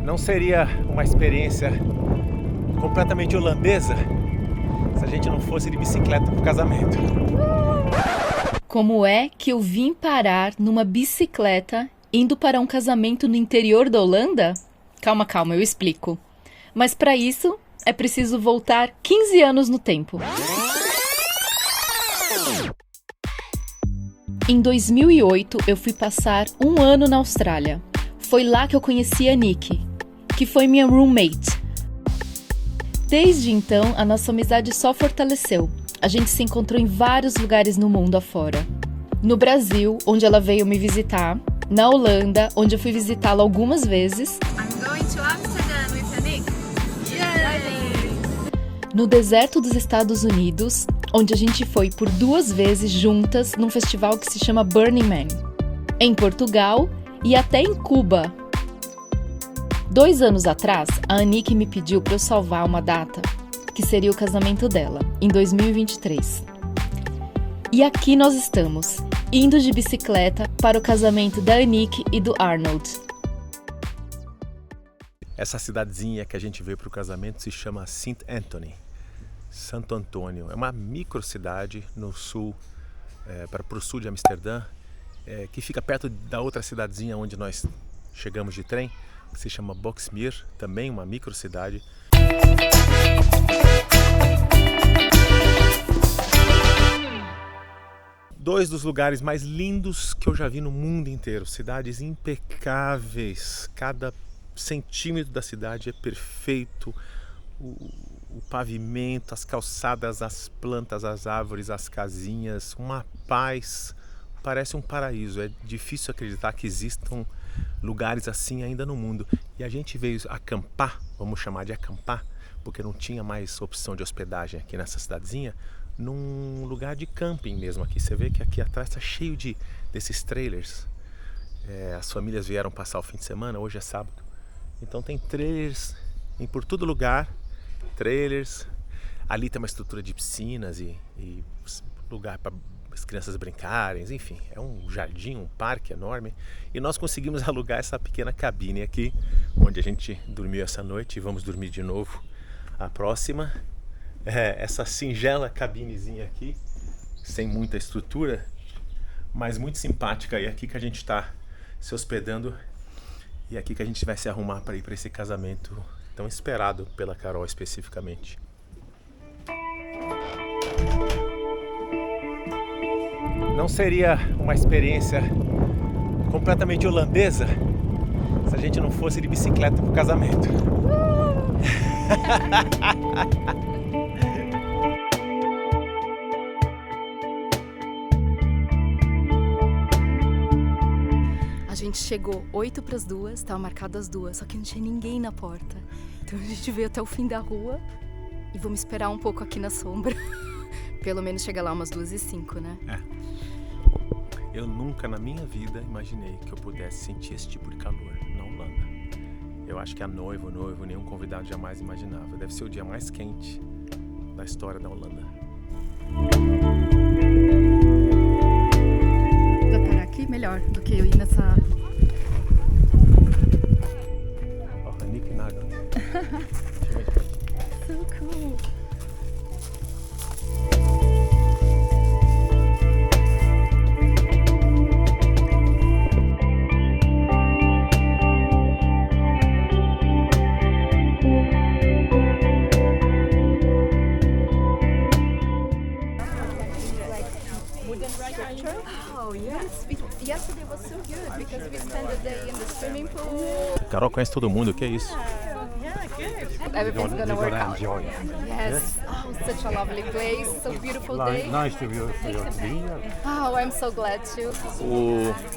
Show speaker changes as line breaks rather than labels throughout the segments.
Não seria uma experiência completamente holandesa se a gente não fosse de bicicleta pro casamento.
Como é que eu vim parar numa bicicleta indo para um casamento no interior da Holanda? Calma, eu explico. Mas para isso é preciso voltar 15 anos no tempo. Em 2008 eu fui passar um ano na Austrália. Foi lá que eu conheci a Nick, que foi minha roommate. Desde então, a nossa amizade só fortaleceu. A gente se encontrou em vários lugares no mundo afora. No Brasil, onde ela veio me visitar. Na Holanda, onde eu fui visitá-la algumas vezes.
I'm going to Amsterdam with a Nick.
No deserto dos Estados Unidos, onde a gente foi por 2 vezes juntas num festival que se chama Burning Man. Em Portugal e até em Cuba. 2 anos atrás, a Anique me pediu para eu salvar uma data, que seria o casamento dela, em 2023. E aqui nós estamos, indo de bicicleta para o casamento da Anique e do Arnold.
Essa cidadezinha que a gente veio para o casamento se chama St. Anthony, Santo Antônio. É uma microcidade no sul, para o sul de Amsterdã, que fica perto da outra cidadezinha onde nós chegamos de trem, que se chama Boxmeer, também uma microcidade. Dois dos lugares mais lindos que eu já vi no mundo inteiro, cidades impecáveis, cada centímetro da cidade é perfeito, o pavimento, as calçadas, as plantas, as árvores, as casinhas, uma paz, parece um paraíso. É difícil acreditar que existam lugares assim ainda no mundo. E a gente veio acampar, vamos chamar de acampar, porque não tinha mais opção de hospedagem aqui nessa cidadezinha, num lugar de camping mesmo aqui. Você vê que aqui atrás está cheio desses trailers. As famílias vieram passar o fim de semana, hoje é sábado. Então tem trailers por todo lugar, trailers. Ali tem uma estrutura de piscinas e lugar para as crianças brincarem, enfim, é um jardim, um parque enorme. E nós conseguimos alugar essa pequena cabine aqui, onde a gente dormiu essa noite e vamos dormir de novo a próxima. Essa singela cabinezinha aqui, sem muita estrutura, mas muito simpática. E é aqui que a gente está se hospedando e é aqui que a gente vai se arrumar para ir para esse casamento tão esperado pela Carol especificamente. Não seria uma experiência completamente holandesa se a gente não fosse de bicicleta pro casamento.
A gente chegou 1:45, estava marcado as 2, só que não tinha ninguém na porta. Então a gente veio até o fim da rua e vamos esperar um pouco aqui na sombra. Pelo menos chegar lá umas 2:05, né?
Eu nunca na minha vida imaginei que eu pudesse sentir esse tipo de calor na Holanda. Eu acho que a noiva, o noivo, nenhum convidado jamais imaginava. Deve ser o dia mais quente da história da Holanda.
Vou parar aqui melhor do que eu ir nessa...
Nick Nagel.
So cool.
Oh yes, yesterday was so good because we spent the day in the swimming pool.
Carol conhece todo mundo, o que é isso?
Everything's gonna work out. Yes. Oh, such a lovely place, so beautiful day.
Nice to be here.
Oh, I'm so glad to.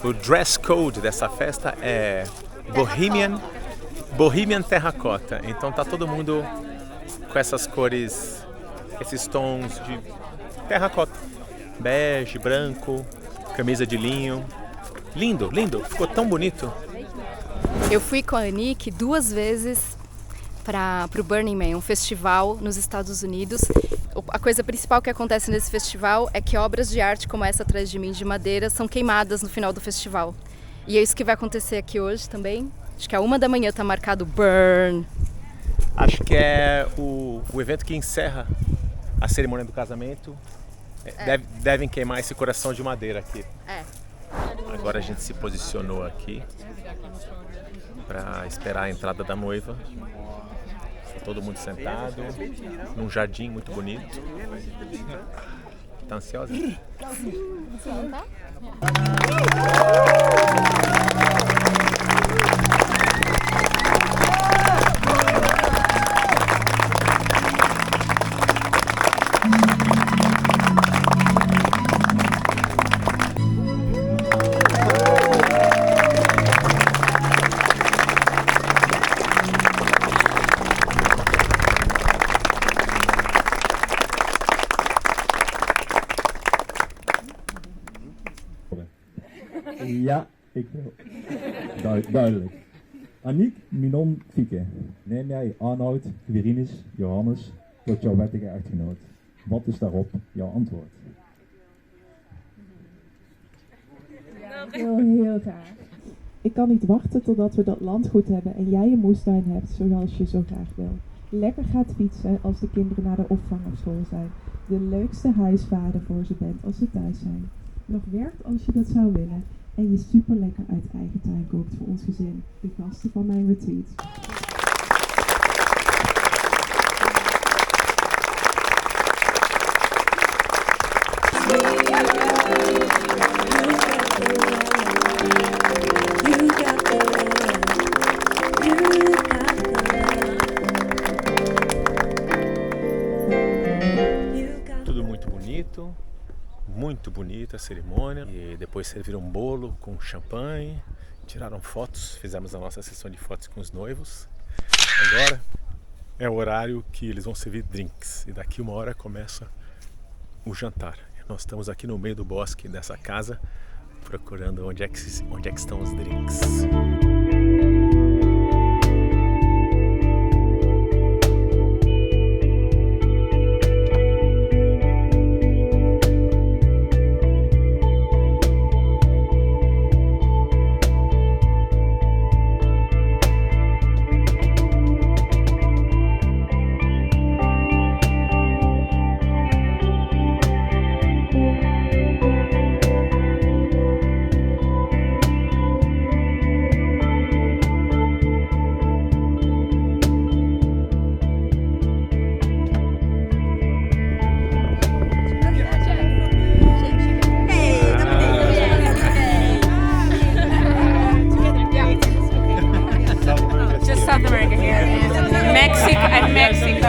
O dress code dessa festa é Bohemian Terracota. Então tá todo mundo com essas cores, esses tons de terracota. Bege, branco, camisa de linho. Lindo, lindo. Ficou tão bonito.
Eu fui com a Anique 2 vezes para o Burning Man, um festival nos Estados Unidos. A coisa principal que acontece nesse festival é que obras de arte como essa atrás de mim, de madeira, são queimadas no final do festival. E é isso que vai acontecer aqui hoje também.
Acho que a 1 da manhã tá marcado Burn.
Acho que é o evento que encerra a cerimônia do casamento. Devem queimar esse coração de madeira aqui. Agora a gente se posicionou aqui para esperar a entrada da noiva. Tá todo mundo sentado num jardim muito bonito. Tá ansiosa?
Você não tá?
Ja, ik wil. Duidelijk. Aniek, Minon, Fieke. Neem jij Arnoud, Quirinus, Johannes tot jouw wettige echtgenoot? Wat is daarop jouw antwoord?
Heel graag. Ik kan niet wachten totdat we dat landgoed hebben en jij een moestuin hebt zoals je zo graag wil. Lekker gaat fietsen als de kinderen naar de opvang op school zijn. De leukste huisvader voor ze bent als ze thuis zijn. Nog werkt als je dat zou willen. En je super lekker uit eigen tuin kookt voor ons gezin. De gasten van mijn retreat.
Tudo muito bonita a cerimônia. E depois serviram um bolo com champanhe, tiraram fotos, fizemos a nossa sessão de fotos com os noivos. Agora é o horário que eles vão servir drinks e daqui 1 hora começa o jantar. Nós estamos aqui no meio do bosque dessa casa procurando onde é que estão os drinks.
South America here. Mexico and Mexico.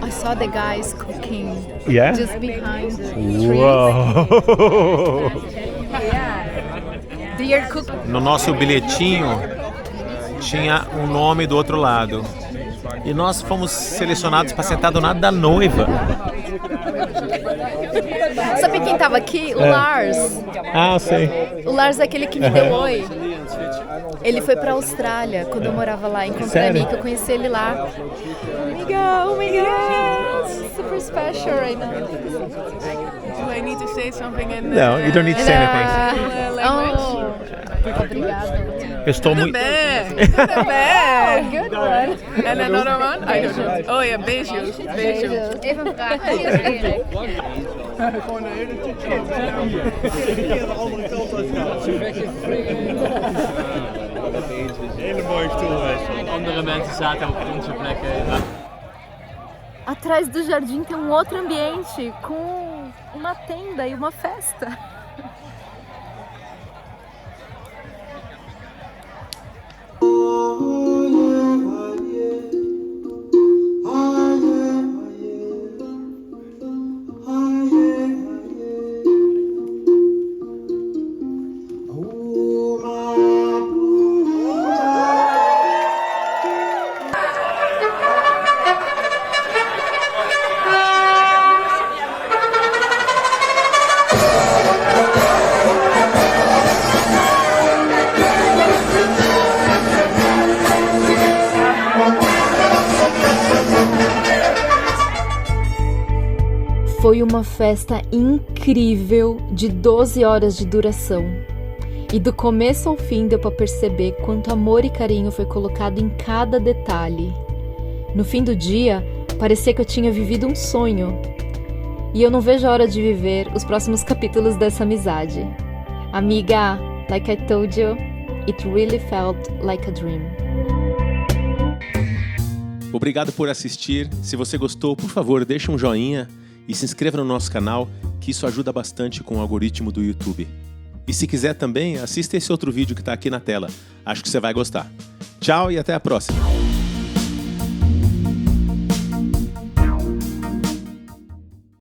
I saw the guys cooking
Yeah?
just behind the trees.
Uou!
They are cooking.
No nosso bilhetinho tinha um nome do outro lado. E nós fomos selecionados para sentar do lado da noiva.
Sabe quem tava aqui? O Lars.
Ah, sei.
O Lars é aquele que me deu oi. Ele foi pra Austrália quando eu morava lá. Encontrei
Sério?
a Nick, eu conheci ele lá. Oh my god, super special right now.
Do I need to say something in
No, you don't need to say anything.
Oh, obrigada.
Eu estou muito...
Tudo bem.
Good one.
And another one? I don't know. Oh yeah, beijos. Beijos.
Even vragen.
Hele mooie stoel. Andere mensen zaten op onze plekken.
Atrás do jardim tem um outro ambiente com uma tenda e uma festa.
Foi uma festa incrível de 12 horas de duração. E do começo ao fim deu para perceber quanto amor e carinho foi colocado em cada detalhe. No fim do dia, parecia que eu tinha vivido um sonho. E eu não vejo a hora de viver os próximos capítulos dessa amizade. Amiga, like I told you, it really felt like a dream.
Obrigado por assistir. Se você gostou, por favor, deixa um joinha e se inscreva no nosso canal, que isso ajuda bastante com o algoritmo do YouTube. E se quiser também, assista esse outro vídeo que está aqui na tela. Acho que você vai gostar. Tchau e até a próxima!